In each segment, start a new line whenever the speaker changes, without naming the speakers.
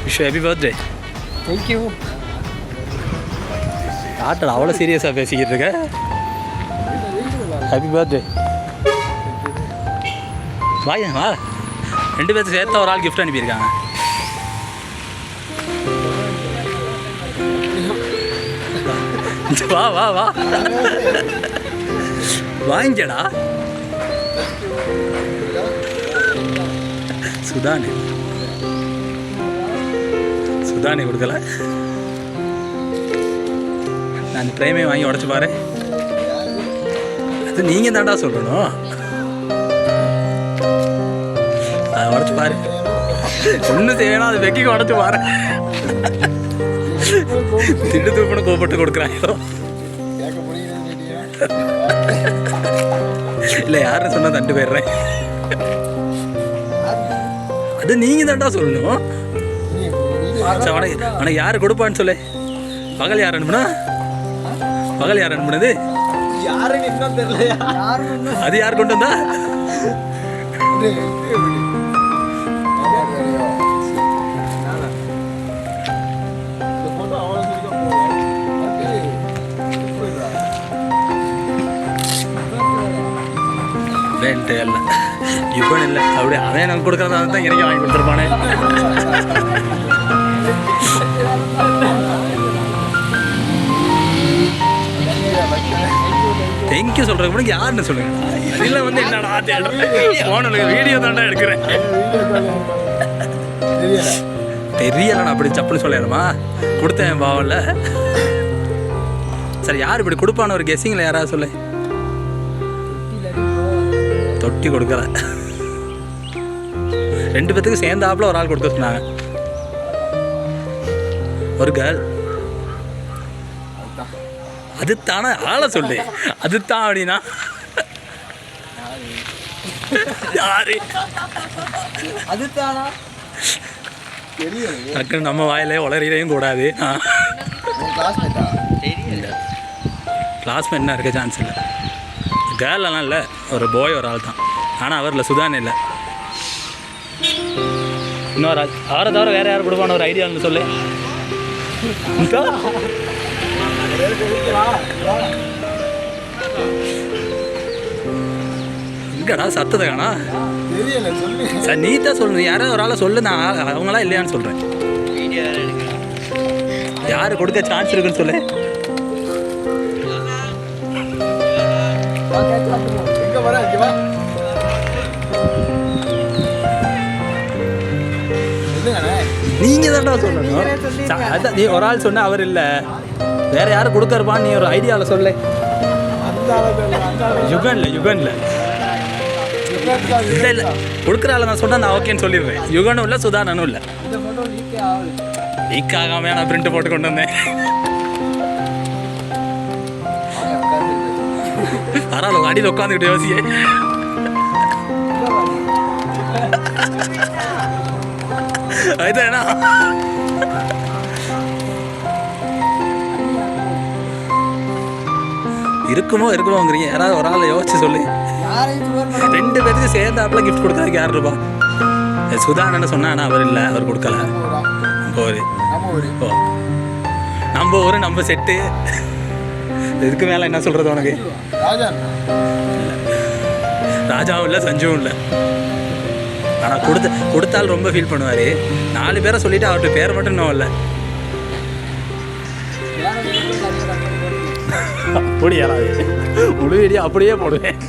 Wish happy birthday.
Thank you.
ஆட்டல் அவ்வளோ சீரியஸாக பேசிக்கிட்டு இருக்க. Happy birthday. வாங்க வா, 2 பேர்த்து சேர்த்தா ஒரு ஆள் கிஃப்ட் அனுப்பியிருக்காங்க. வா வா வா வாங்கிக்கடா. சுதானே சுதானே கொடுக்கல. நான் ட்ரைமே வாங்கி உடச்சு பாரு. அது நீங்கள் தாண்டா சொல்லணும். அதை உடச்சு பாரு. ஒன்றும் செய்யணும், அது வெக்கிக்கு உடச்சு பாரு. திண்டு தூப்புன்னு கோப்பட்டு கொடுக்குறாங்க. இல்லை யாருன்னு சொன்னா தண்டு போயிடுறேன். அது நீங்க தாண்டா சொல்லணும். உனக்கு யாரு கொடுப்பான்னு சொல்லு. பகல் யார் அனுப்புனா? பகல் யார் அனுப்புனது? அது யார் கொண்டு வந்தா? வேண்டே இல்லை யுகன் இல்லை. அப்படியே அவன் எனக்கு கொடுக்குறதா தான் எனக்கு வாங்கி கொடுத்துருப்பானே. தேங்க்யூ சொல்கிறேன். உனக்கு யாருன்னு சொல்லுங்க. இதில் வந்து என்னடா போன வீடியோ தாண்டா எடுக்கிறேன். தெரியல நான் அப்படி சப்புன்னு சொல்லணுமா? கொடுத்தேன் பாவம்ல. சரி யார் இப்படி கொடுப்பான ஒரு கெஸ்ஸிங்கில் யாராவது சொல்லு. தொட்டி கொடுக்கல. 2 பேத்துக்கு சேர்ந்தாப்புல ஒரு ஆள் கொடுக்க சொன்னாங்க. ஒரு கேர்ள். அது தானே ஆளை சொல்லு. அது தான் அப்படின்னா யாரு?
அது தானா?
டக்குன்னு நம்ம வாயிலே உளறிலையும் கூடாது. கிளாஸ்மேட்னா இருக்க சான்ஸ் இல்லை. கேர்லாம் இல்லை, ஒரு பாய் ஒரு ஆள் தான். ஆனால் அவரில் சுதானே இல்லை. இன்னொரு ஆள். அவரை தவிர வேறு யார் கொடுப்பான ஒரு ஐடியான்னு சொல்லு. இங்கடா சத்தத்தை காணா. சார் நீ தான் சொல்லணும். யாராவது ஒரு ஆளை சொல்லு. நான் அவங்களா இல்லையான்னு சொல்கிறேன். யார் கொடுக்க சான்ஸ் இருக்குன்னு சொல்லு. நீங்க தான்டா சொல்லணும். அதான் நீ ஒரு ஆள் சொன்ன அவர் இல்லை, வேற யாரும் கொடுக்கறப்பான்னு நீ ஒரு ஐடியாவில் சொல்லு. யுகன்ல யுகன்ல இல்லை இல்லை கொடுக்குற ஆள் நான் சொன்னால் நான் ஓகேன்னு சொல்லிடுறேன். யுகனும் இல்லை சுதானனும் இல்லை. லீக் ஆகாம நான் பிரிண்ட் போட்டு கொண்டு வந்தேன். பரவாயில்ல அடியில் உட்காந்துக்கிட்டு யோசியே. அதுதானா இருக்குமோங்கிறீங்க. யாராவது ஒரு ஆளை யோசிச்சு சொல்லு. 2 பேருக்கு சேர்ந்தாப்புல கிஃப்ட் கொடுக்கறதுக்கு யார் இருப்பா? சுதானன்னு சொன்னா அவர் இல்லை, அவர் கொடுக்கல. நம்ம ஊர் நம்ம செட்டு. இதுக்கு மேலே என்ன சொல்கிறது உனக்கு? ராஜாவும் இல்லை சஞ்சுவும் இல்லை. ஆனால் கொடுத்தால் ரொம்ப ஃபீல் பண்ணுவார். 4 பேரை சொல்லிவிட்டு அவர்கிட்ட பேரை மட்டும் இன்னும் இல்லை. அப்படி யாராவது முழு வீடியோ அப்படியே போடுவேன்.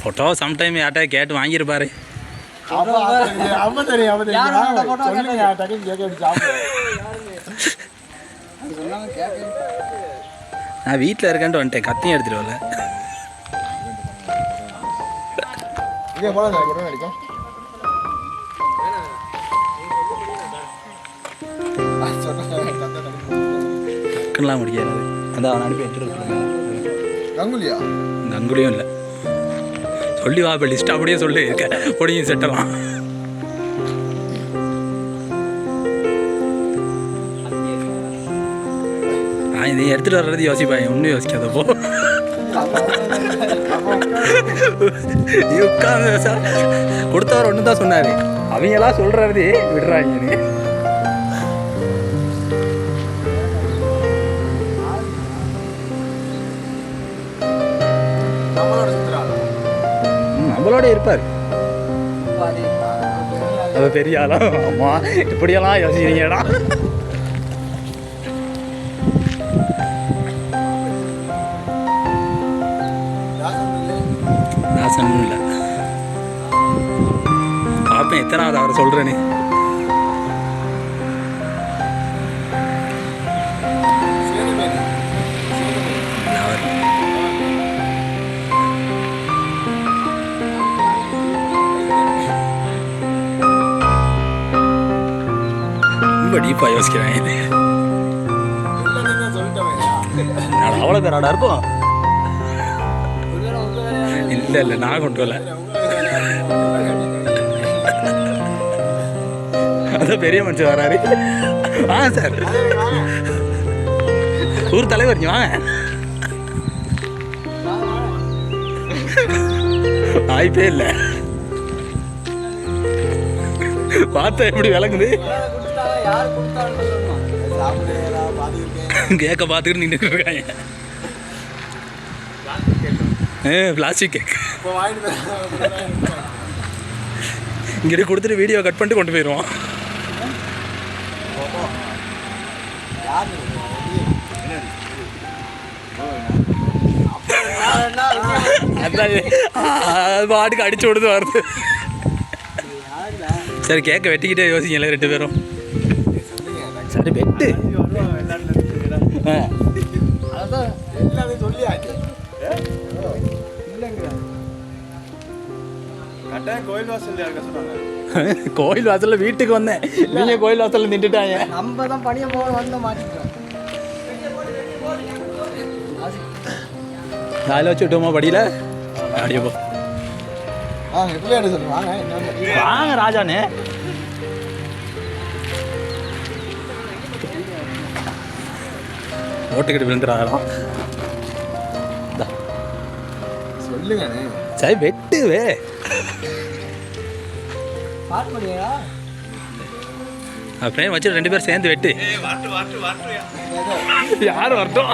ஃபோட்டோ சம்டைம் யார்கிட்ட கேட்டு வாங்கியிருப்பாரு. நான் வீட்டில் இருக்கேன்ட்டு வந்துட்டேன். கத்தியும் எடுத்துட்டு வரல. டக்குலாம் முடியாது. அதான் அவன் அனுப்பி எடுத்துட்டு கங்குலியும் இல்லை. சொல்லி வா, இப்போ லிஸ்ட் அப்படியே சொல்லி பொடியும் செட்டலாம். நீ எடுத்துகிட்டு வர்றது யோசிப்பாங்க, ஒன்றும் யோசிக்காதப்போ. நீ உட்காந்து சார் கொடுத்தவர் ஒன்று தான் சொன்னார். அவங்களாம் சொல்கிறது விடுறாங்க. நம்மளோட இருப்பார். அது பெரிய ஆளா? ஆமா, இப்படியெல்லாம் யோசிக்கிறீங்கடா. தாசன் இல்லை பார்ப்பேன் எத்தனாவது அவரை சொல்கிறேன்னு. ரொம்ப டீப்பாக யோசிக்கிறேன். இது அவ்வளோ பேராடா இருக்கும். இல்லை இல்லை, நான் கொண்டு வரல. அதான் பெரிய மனுஷன் வராரு. சார் ஊர் தலைவர் வாங்க. வாய்ப்பே இல்லை. பார்த்தா எப்படி விளங்குது? கேக்க பார்த்துக்கிட்டு நின்று இருக்காங்க. பிளாஸ்டிக் கேக் இங்கிட்ட கொடுத்துட்டு வீடியோ கட் பண்ணிட்டு கொண்டு போயிடுவோம். பாட்டுக்கு அடிச்சு கொடுத்து வருது. சரி கேக்க வெட்டிக்கிட்டே யோசிக்கல 2 பேரும். சரி வெட்டு. கோயில் வாசல்ல வீட்டுக்கு வந்தேன். நீங்க கோயில் வாசல்ல நின்றுட்டாங்க.
நம்ம தான் பணிய போக வந்து மாட்டிட்டோம்.
நாலு வச்சு விட்டோமா படியில அப்படியே போ. வாங்க ராஜானே. ஓட்டுக்கிட்டு விழுந்துறாரா?
சொல்லுங்க.
சரி வெட்டுவே. அப்படியே வச்சு 2 பேரும் சேர்ந்து வெட்டு. யார் வரட்டும்?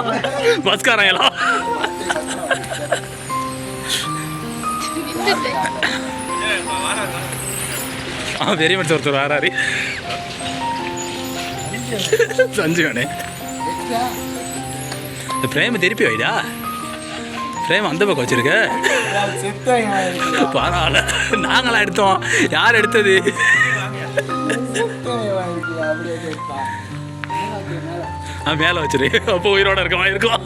பஸ்காரங்களா? பெரிய மனுஷன் ஒருத்தர் வராரு. சஞ்சுவனே பிரேம திருப்பி வைடா. பிரேம் அந்த பக்கம் வச்சிருக்க. பரவாயில்ல, நாங்களா எடுத்தோம். யார் எடுத்தது? மேல வச்சிரு. அப்போ உயிரோட இருக்கமா இருக்கும்.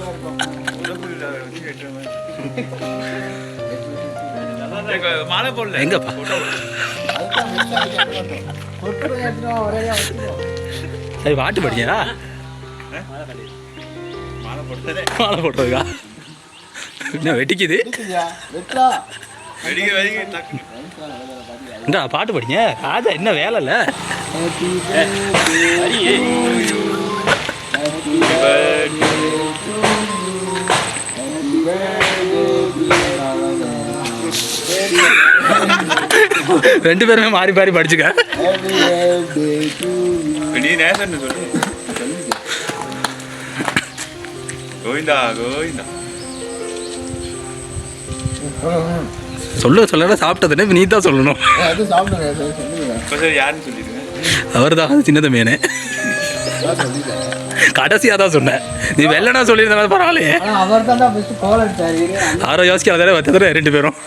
எங்கப்பா சரி வாட்டு படிக்கிறா? மாலை போட்டதுக்கா என்ன வெட்டிக்குது? இந்த பாட்டு படிங்க. ராஜா என்ன வேலை இல்லை. ரெண்டு பேருமே மாறி மாறி படிச்சுக்க. சொல்ல சொல்ல சாப்பிட்டதுன்னு நீ தான் சொல்லணும். அவர் தான் சின்னத மேனே கடைசியாக தான் சொன்னேன். நீ வெள்ளனா சொல்லியிருந்தா பரவாயில்லையே. அவரை யோசிக்காத வச்சதுல 2 பேரும்